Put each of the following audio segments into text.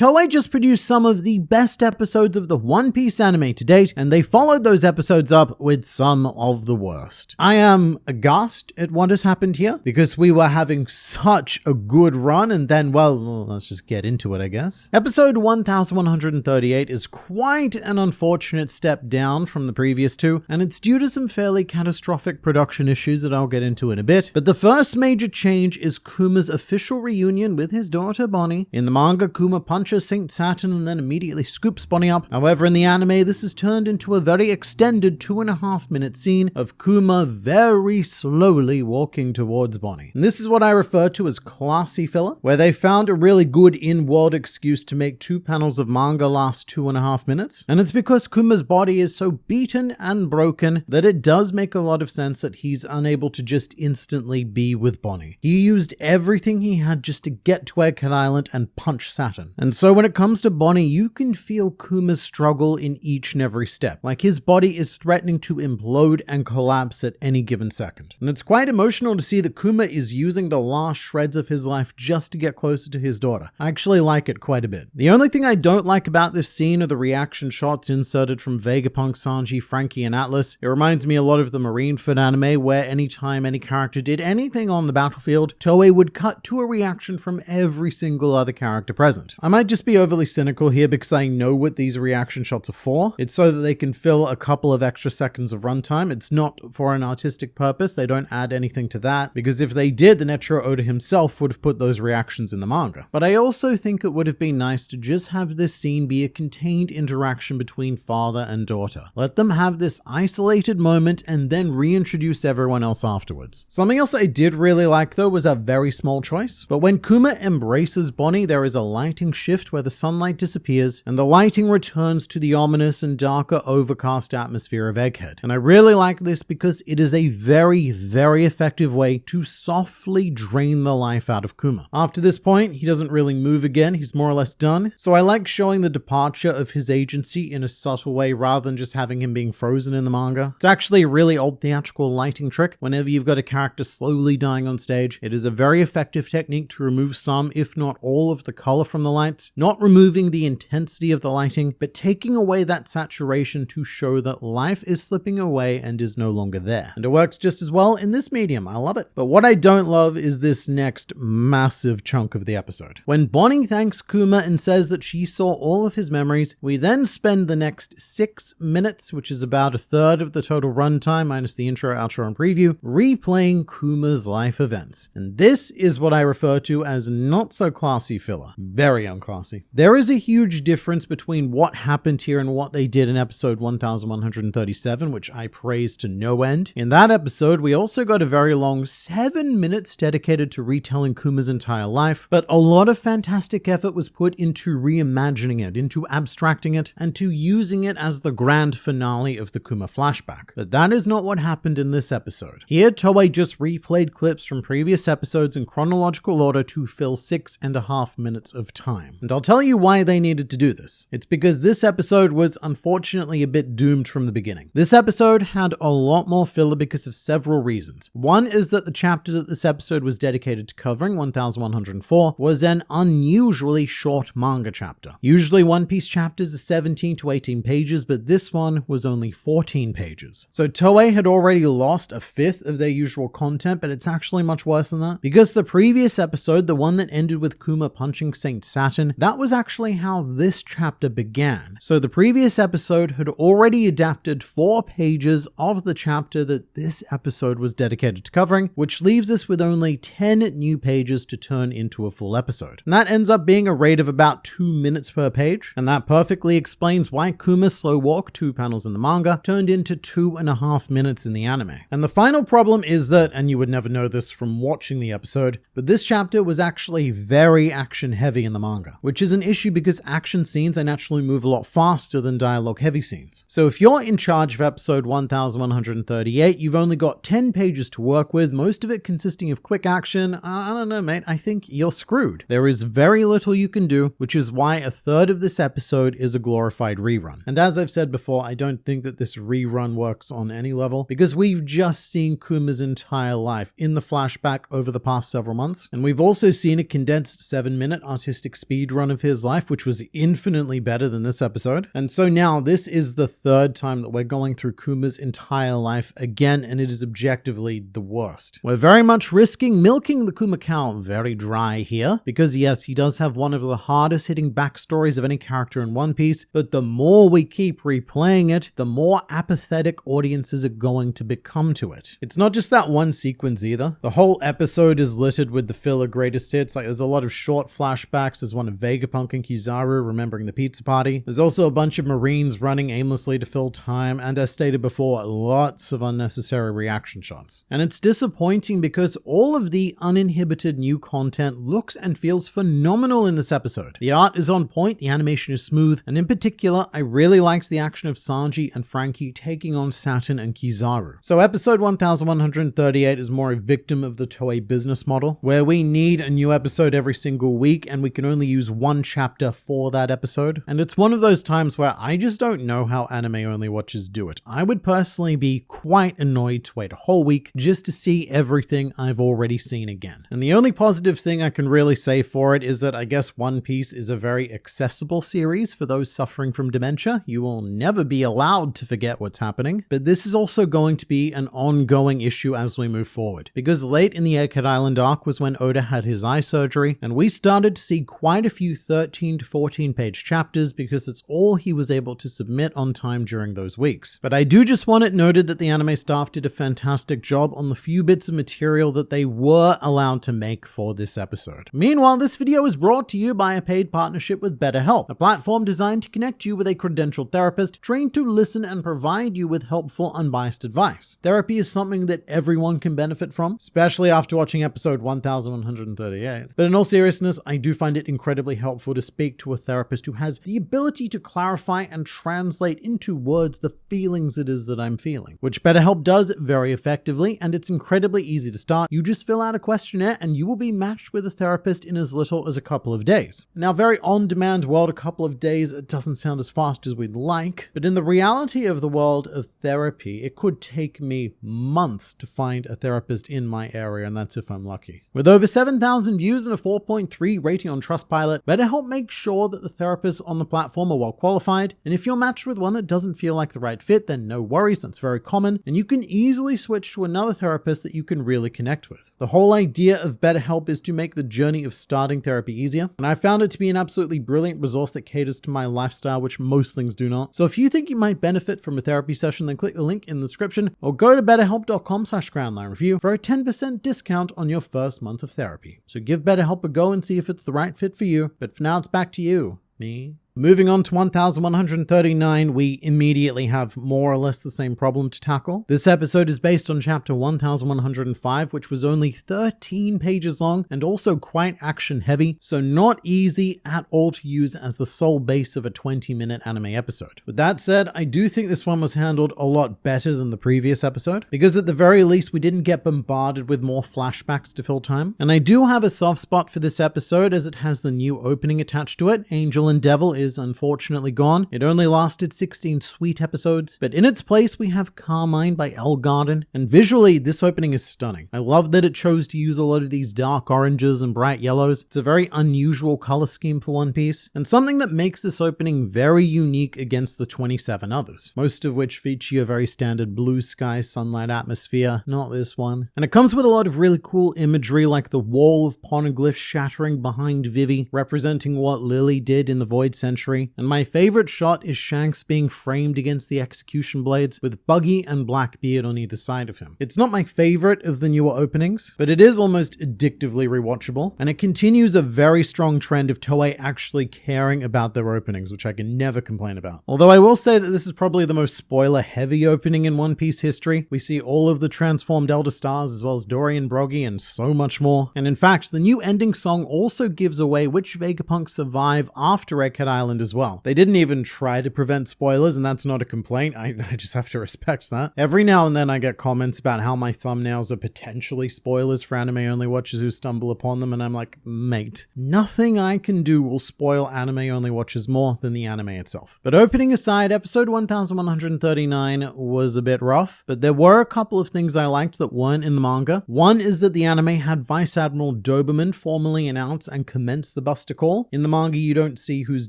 Toei just produced some of the best episodes of the One Piece anime to date, and they followed those episodes up with some of the worst. I am aghast at what has happened here, because we were having such a good run, and then, well, let's just get into it, I guess. Episode 1138 is quite an unfortunate step down from the previous two, and it's due to some fairly catastrophic production issues that I'll get into in a bit. But the first major change is Kuma's official reunion with his daughter Bonnie. In the manga, Kuma punches Saint Saturn and then immediately scoops Bonnie up. However, in the anime, this is turned into a very extended 2.5-minute scene of Kuma very slowly walking towards Bonnie. And this is what I refer to as classy filler, where they found a really good in-world excuse to make 2 panels of manga last 2.5 minutes. And it's because Kuma's body is so beaten and broken that it does make a lot of sense that he's unable to just instantly be with Bonnie. He used everything he had just to get to Egghead Island and punch Saturn. And so when it comes to Bonnie, you can feel Kuma's struggle in each and every step. Like his body is threatening to implode and collapse at any given second. And it's quite emotional to see that Kuma is using the last shreds of his life just to get closer to his daughter. I actually like it quite a bit. The only thing I don't like about this scene are the reaction shots inserted from Vegapunk, Sanji, Frankie, and Atlas. It reminds me a lot of the Marineford anime, where anytime any character did anything on the battlefield, Toei would cut to a reaction from every single other character present. I might just be overly cynical here because I know what these reaction shots are for. It's so that they can fill a couple of extra seconds of runtime. It's not for an artistic purpose. They don't add anything to that, because if they did, then Eiichiro Oda himself would have put those reactions in the manga. But I also think it would have been nice to just have this scene be a contained interaction between father and daughter. Let them have this isolated moment and then reintroduce everyone else afterwards. Something else I did really like though was a very small choice, but when Kuma embraces Bonnie, there is a lighting shift where the sunlight disappears and the lighting returns to the ominous and darker overcast atmosphere of Egghead. And I really like this because it is a very, very effective way to softly drain the life out of Kuma. After this point, he doesn't really move again, he's more or less done. So I like showing the departure of his agency in a subtle way rather than just having him being frozen in the manga. It's actually a really old theatrical lighting trick whenever you've got a character slowly dying on stage. It is a very effective technique to remove some, if not all, of the color from the lights, not removing the intensity of the lighting, but taking away that saturation to show that life is slipping away and is no longer there. And it works just as well in this medium. I love it. But what I don't love is this next massive chunk of the episode. When Bonnie thanks Kuma and says that she saw all of his memories, we then spend the next 6 minutes, which is about a third of the total runtime minus the intro, outro, and preview, replaying Kuma's life events. And this is what I refer to as not so classy filler. Very unclassy. There is a huge difference between what happened here and what they did in episode 1137, which I praise to no end. In that episode, we also got a very long 7 minutes dedicated to retelling Kuma's entire life, but a lot of fantastic effort was put into reimagining it, into abstracting it, and to using it as the grand finale of the Kuma flashback. But that is not what happened in this episode. Here, Toei just replayed clips from previous episodes in chronological order to fill 6.5 minutes of time. And I'll tell you why they needed to do this. It's because this episode was unfortunately a bit doomed from the beginning. This episode had a lot more filler because of several reasons. One is that the chapter that this episode was dedicated to covering, 1104, was an unusually short manga chapter. Usually One Piece chapters are 17 to 18 pages, but this one was only 14 pages. So Toei had already lost a fifth of their usual content, but it's actually much worse than that. Because the previous episode, the one that ended with Kuma punching Saint Saturn, that was actually how this chapter began. So the previous episode had already adapted 4 pages of the chapter that this episode was dedicated to covering, which leaves us with only 10 new pages to turn into a full episode. And that ends up being a rate of about 2 minutes per page, and that perfectly explains why Kuma's slow walk, 2 panels in the manga, turned into 2.5 minutes in the anime. And the final problem is that, and you would never know this from watching the episode, but this chapter was actually very action heavy in the manga, which is an issue because action scenes naturally move a lot faster than dialogue heavy scenes. So if you're in charge of episode 1138, you've only got 10 pages to work with, most of it consisting of quick action. I don't know, mate, I think you're screwed. There is very little you can do, which is why a third of this episode is a glorified rerun. And as I've said before, I don't think that this rerun works on any level, because we've just seen Kuma's entire life in the flashback over the past several months, and we've also seen a condensed 7-minute artistic speed speed run of his life, which was infinitely better than this episode. And so now this is the third time that we're going through Kuma's entire life again, and it is objectively the worst. We're very much risking milking the Kuma cow very dry here, because yes, he does have one of the hardest hitting backstories of any character in One Piece, but the more we keep replaying it, the more apathetic audiences are going to become to it. It's not just that one sequence either. The whole episode is littered with the filler greatest hits. Like, there's a lot of short flashbacks. There's one of Vegapunk and Kizaru remembering the pizza party. There's also a bunch of Marines running aimlessly to fill time, and as stated before, lots of unnecessary reaction shots. And it's disappointing because all of the uninhibited new content looks and feels phenomenal in this episode. The art is on point, the animation is smooth, and in particular, I really liked the action of Sanji and Frankie taking on Saturn and Kizaru. So episode 1138 is more a victim of the Toei business model, where we need a new episode every single week and we can only use one chapter for that episode. And it's one of those times where I just don't know how anime only watchers do it. I would personally be quite annoyed to wait a whole week just to see everything I've already seen again. And the only positive thing I can really say for it is that I guess One Piece is a very accessible series for those suffering from dementia. You will never be allowed to forget what's happening, but this is also going to be an ongoing issue as we move forward, because late in the Egghead Island arc was when Oda had his eye surgery, and we started to see quite a few 13 to 14 page chapters because it's all he was able to submit on time during those weeks. But I do just want it noted that the anime staff did a fantastic job on the few bits of material that they were allowed to make for this episode. Meanwhile, this video is brought to you by a paid partnership with BetterHelp, a platform designed to connect you with a credentialed therapist trained to listen and provide you with helpful, unbiased advice. Therapy is something that everyone can benefit from, especially after watching episode 1138. But in all seriousness, I do find it incredibly helpful to speak to a therapist who has the ability to clarify and translate into words the feelings it is that I'm feeling, which BetterHelp does very effectively, and it's incredibly easy to start. You just fill out a questionnaire and you will be matched with a therapist in as little as a couple of days. Now, very on-demand world, a couple of days, it doesn't sound as fast as we'd like, but in the reality of the world of therapy, it could take me months to find a therapist in my area, and that's if I'm lucky. With over 7,000 views and a 4.3 rating on Trustpilot, BetterHelp makes sure that the therapists on the platform are well qualified, and if you're matched with one that doesn't feel like the right fit, then no worries, that's very common, and you can easily switch to another therapist that you can really connect with. The whole idea of BetterHelp is to make the journey of starting therapy easier, and I found it to be an absolutely brilliant resource that caters to my lifestyle, which most things do not. So if you think you might benefit from a therapy session, then click the link in the description or go to betterhelp.com/groundlinereview for a 10% discount on your first month of therapy. So give BetterHelp a go and see if it's the right fit for you. But for now, it's back to you, me. Moving on to 1139, we immediately have more or less the same problem to tackle. This episode is based on chapter 1105, which was only 13 pages long and also quite action heavy, so not easy at all to use as the sole base of a 20-minute anime episode. With that said, I do think this one was handled a lot better than the previous episode, because at the very least we didn't get bombarded with more flashbacks to fill time. And I do have a soft spot for this episode as it has the new opening attached to it. Angel and Devil is unfortunately gone. It only lasted 16 sweet episodes, but in its place we have Carmine by Elle Garden, and visually this opening is stunning. I love that it chose to use a lot of these dark oranges and bright yellows. It's a very unusual color scheme for One Piece, and something that makes this opening very unique against the 27 others, most of which feature a very standard blue sky sunlight atmosphere, not this one. And it comes with a lot of really cool imagery, like the wall of poneglyphs shattering behind Vivi, representing what Lily did in the Void Century. And my favorite shot is Shanks being framed against the execution blades with Buggy and Blackbeard on either side of him. It's not my favorite of the newer openings, but it is almost addictively rewatchable, and it continues a very strong trend of Toei actually caring about their openings, which I can never complain about. Although I will say that this is probably the most spoiler-heavy opening in One Piece history. We see all of the transformed Elder Stars as well as Dory and Broggy and so much more. And in fact, the new ending song also gives away which Vegapunks survive after Egghead Island as well. They didn't even try to prevent spoilers, and that's not a complaint. I just have to respect that. Every now and then I get comments about how my thumbnails are potentially spoilers for anime-only watchers who stumble upon them, and I'm like, mate, nothing I can do will spoil anime-only watchers more than the anime itself. But opening aside, episode 1139 was a bit rough, but there were a couple of things I liked that weren't in the manga. One is that the anime had Vice Admiral Doberman formally announce and commence the Buster Call. In the manga, you don't see who's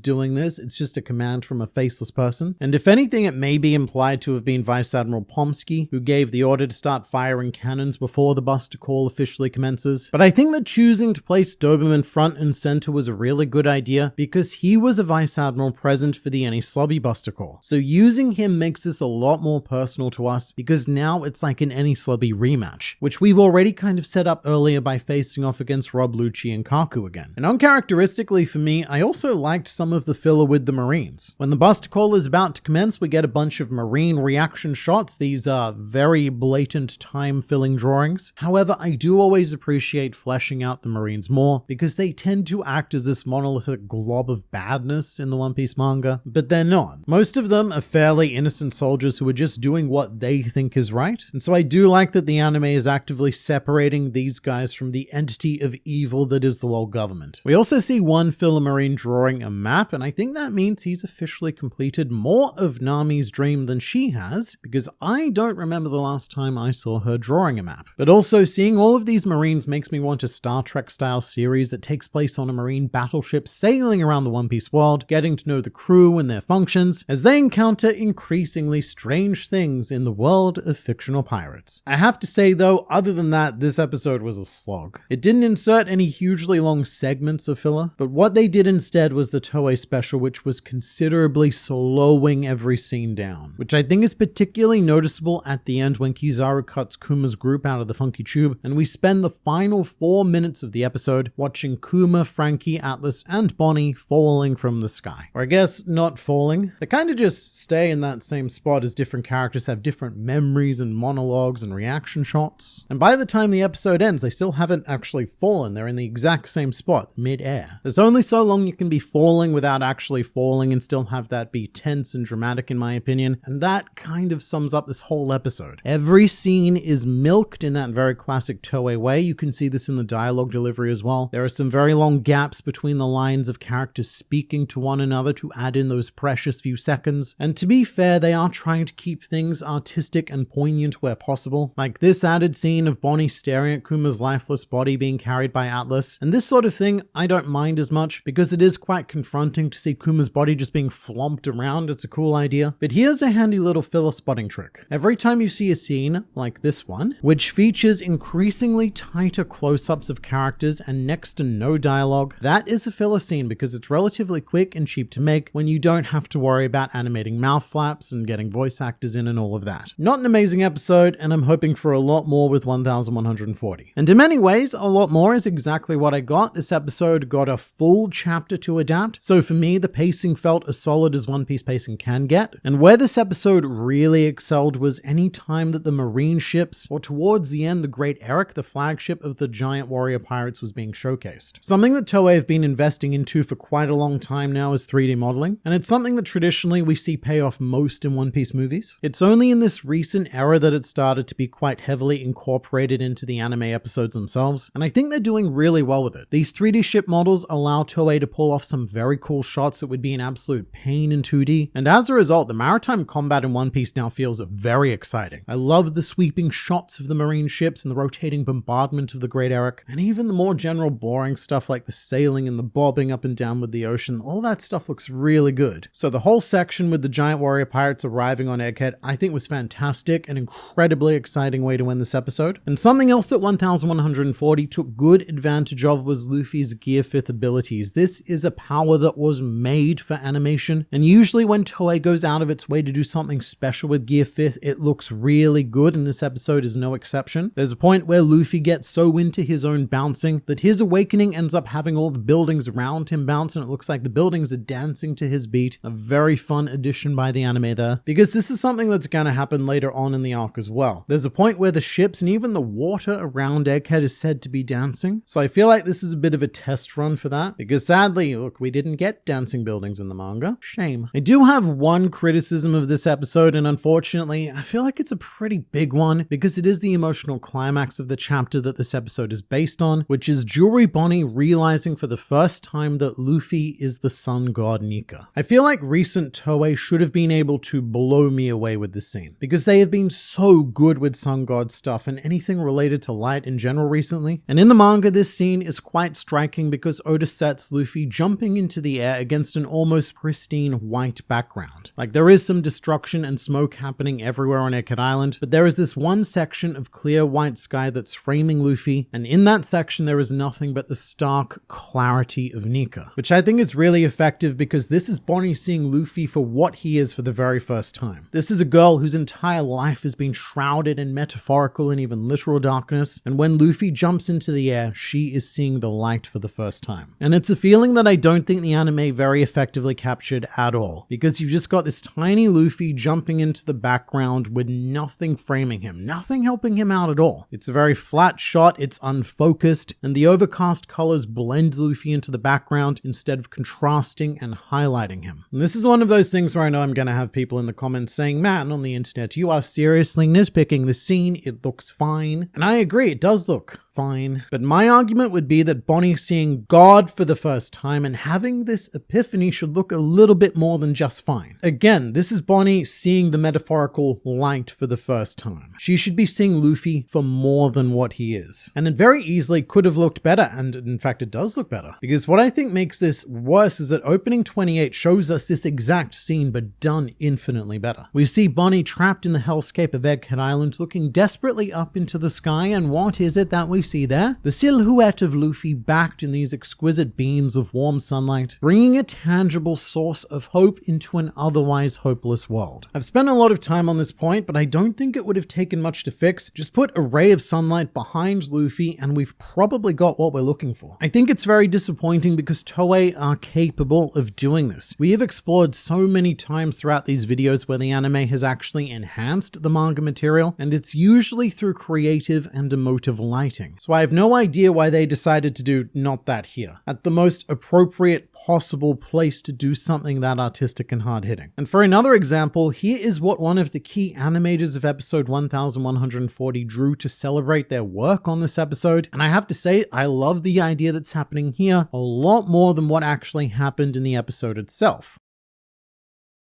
doing this. It's just a command from a faceless person. And if anything, it may be implied to have been Vice Admiral Pomsky, who gave the order to start firing cannons before the Buster Call officially commences. But I think that choosing to place Doberman front and center was a really good idea because he was a Vice Admiral present for the Enies Lobby Buster Call. So using him makes this a lot more personal to us because now it's like an Enies Lobby rematch, which we've already kind of set up earlier by facing off against Rob Lucci and Kaku again. And uncharacteristically for me, I also liked some of the filler with the Marines. When the Buster Call is about to commence, we get a bunch of Marine reaction shots. These are very blatant time-filling drawings. However, I do always appreciate fleshing out the Marines more because they tend to act as this monolithic glob of badness in the One Piece manga, but they're not. Most of them are fairly innocent soldiers who are just doing what they think is right. And so I do like that the anime is actively separating these guys from the entity of evil that is the world government. We also see one filler Marine drawing a map, and I think that means he's officially completed more of Nami's dream than she has, because I don't remember the last time I saw her drawing a map. But also seeing all of these Marines makes me want a Star Trek style series that takes place on a Marine battleship sailing around the One Piece world, getting to know the crew and their functions as they encounter increasingly strange things in the world of fictional pirates. I have to say though, other than that, this episode was a slog. It didn't insert any hugely long segments of filler, but what they did instead was the Toei special, which was considerably slowing every scene down, which I think is particularly noticeable at the end when Kizaru cuts Kuma's group out of the Funky Tube, and we spend the final 4 minutes of the episode watching Kuma, Frankie, Atlas, and Bonnie falling from the sky. Or I guess not falling. They kind of just stay in that same spot as different characters have different memories and monologues and reaction shots. And by the time the episode ends, they still haven't actually fallen. They're in the exact same spot, mid-air. There's only so long you can be falling without actually falling and still have that be tense and dramatic, in my opinion. And that kind of sums up this whole episode. Every scene is milked in that very classic Toei way. You can see this in the dialogue delivery as well. There are some very long gaps between the lines of characters speaking to one another to add in those precious few seconds. And to be fair, they are trying to keep things artistic and poignant where possible. Like this added scene of Bonnie staring at Kuma's lifeless body being carried by Atlas. And this sort of thing I don't mind as much because it is quite confronting to see Kuma's body just being flomped around. It's a cool idea. But here's a handy little filler spotting trick. Every time you see a scene like this one, which features increasingly tighter close-ups of characters and next to no dialogue, that is a filler scene because it's relatively quick and cheap to make when you don't have to worry about animating mouth flaps and getting voice actors in and all of that. Not an amazing episode, and I'm hoping for a lot more with 1140. And in many ways, a lot more is exactly what I got. This episode got a full chapter to adapt, so for me, the pacing felt as solid as One Piece pacing can get. And where this episode really excelled was any time that the Marine ships, or towards the end, the Great Eric, the flagship of the giant warrior pirates, was being showcased. Something that Toei have been investing into for quite a long time now is 3D modeling, and it's something that traditionally we see pay off most in One Piece movies. It's only in this recent era that it started to be quite heavily incorporated into the anime episodes themselves, and I think they're doing really well with it. These 3D ship models allow Toei to pull off some very cool shots that would be an absolute pain in 2D, and as a result, the maritime combat in One Piece now feels very exciting. I love the sweeping shots of the Marine ships and the rotating bombardment of the Great Eric, and even the more general boring stuff like the sailing and the bobbing up and down with the ocean. All that stuff looks really good. So the whole section with the giant warrior pirates arriving on Egghead, I think was fantastic, an incredibly exciting way to end this episode. And something else that 1140 took good advantage of was Luffy's Gear 5th abilities. This is a power that was made for animation, and usually when Toei goes out of its way to do something special with Gear 5th, it looks really good, and this episode is no exception. There's a point where Luffy gets so into his own bouncing that his awakening ends up having all the buildings around him bounce, and it looks like the buildings are dancing to his beat. A very fun addition by the anime there, because this is something that's going to happen later on in the arc as well. There's a point where the ships and even the water around Egghead is said to be dancing, so I feel like this is a bit of a test run for that, because sadly, look, we didn't get get dancing buildings in the manga. Shame. I do have one criticism of this episode, and unfortunately, I feel like it's a pretty big one because it is the emotional climax of the chapter that this episode is based on, which is Jewelry Bonnie realizing for the first time that Luffy is the sun god Nika. I feel like recent Toei should have been able to blow me away with this scene because they have been so good with sun god stuff and anything related to light in general recently. And in the manga, this scene is quite striking because Oda sets Luffy jumping into the air against an almost pristine white background. Like, there is some destruction and smoke happening everywhere on Egghead Island, but there is this one section of clear white sky that's framing Luffy, and in that section there is nothing but the stark clarity of Nika, which I think is really effective because this is Bonnie seeing Luffy for what he is for the very first time. This is a girl whose entire life has been shrouded in metaphorical and even literal darkness, and when Luffy jumps into the air, she is seeing the light for the first time. And it's a feeling that I don't think the anime very effectively captured at all, because you've just got this tiny Luffy jumping into the background with nothing framing him, nothing helping him out at all. It's a very flat shot, it's unfocused, and the overcast colors blend Luffy into the background instead of contrasting and highlighting him. And this is one of those things where I know I'm going to have people in the comments saying, "Man, on the internet, you are seriously nitpicking the scene, it looks fine." And I agree, it does look fine. But my argument would be that Bonnie seeing God for the first time and having this epiphany should look a little bit more than just fine. Again, this is Bonnie seeing the metaphorical light for the first time. She should be seeing Luffy for more than what he is. And it very easily could have looked better, and in fact it does look better. Because what I think makes this worse is that opening 28 shows us this exact scene but done infinitely better. We see Bonnie trapped in the hellscape of Egghead Island looking desperately up into the sky, and what is it that we see there? The silhouette of Luffy backed in these exquisite beams of warm sunlight, bringing a tangible source of hope into an otherwise hopeless world. I've spent a lot of time on this point, but I don't think it would have taken much to fix. Just put a ray of sunlight behind Luffy and we've probably got what we're looking for. I think it's very disappointing because Toei are capable of doing this. We have explored so many times throughout these videos where the anime has actually enhanced the manga material, and it's usually through creative and emotive lighting. So I have no idea why they decided to do not that here, at the most appropriate possible place to do something that artistic and hard-hitting. And for another example, here is what one of the key animators of episode 1140 drew to celebrate their work on this episode, and I have to say, I love the idea that's happening here a lot more than what actually happened in the episode itself.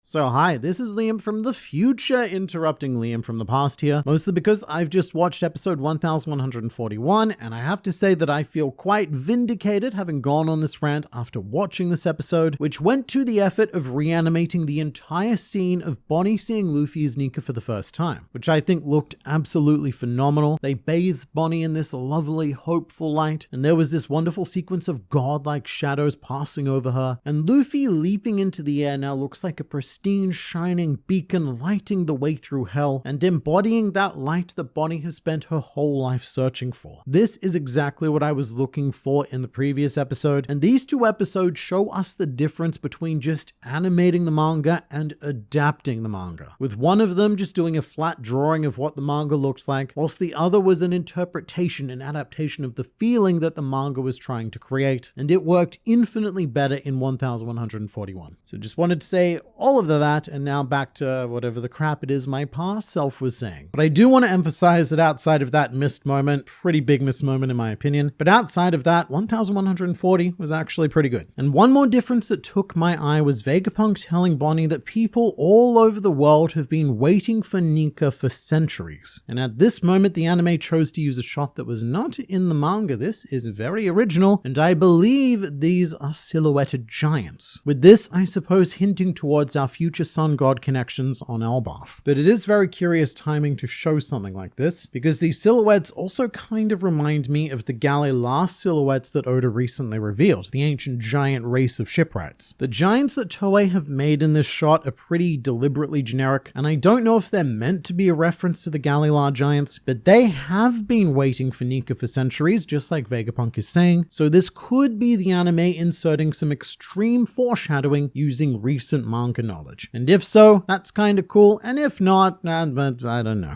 So hi, this is Liam from the future interrupting Liam from the past here, mostly because I've just watched episode 1141 and I have to say that I feel quite vindicated having gone on this rant after watching this episode, which went to the effort of reanimating the entire scene of Bonnie seeing Luffy as Nika for the first time, which I think looked absolutely phenomenal. They bathed Bonnie in this lovely, hopeful light, and there was this wonderful sequence of godlike shadows passing over her, and Luffy leaping into the air now looks like a pristine shining beacon lighting the way through hell and embodying that light that Bonnie has spent her whole life searching for. This is exactly what I was looking for in the previous episode, and these two episodes show us the difference between just animating the manga and adapting the manga, with one of them just doing a flat drawing of what the manga looks like, whilst the other was an interpretation and adaptation of the feeling that the manga was trying to create, and it worked infinitely better in 1141. So just wanted to say all of that, and now back to whatever the crap it is my past self was saying. But I do want to emphasize that outside of that missed moment, pretty big missed moment in my opinion, but outside of that, 1140 was actually pretty good. And one more difference that took my eye was Vegapunk telling Bonnie that people all over the world have been waiting for Nika for centuries. And at this moment, the anime chose to use a shot that was not in the manga. This is very original, and I believe these are silhouetted giants. With this, I suppose, hinting towards our future sun god connections on Elbaf. But it is very curious timing to show something like this, because these silhouettes also kind of remind me of the GLR silhouettes that Oda recently revealed, the ancient giant race of shipwrights. The giants that Toei have made in this shot are pretty deliberately generic, and I don't know if they're meant to be a reference to the GLR giants, but they have been waiting for Nika for centuries, just like Vegapunk is saying, so this could be the anime inserting some extreme foreshadowing using recent manga knowledge. And if so, that's kind of cool, and if not, I don't know.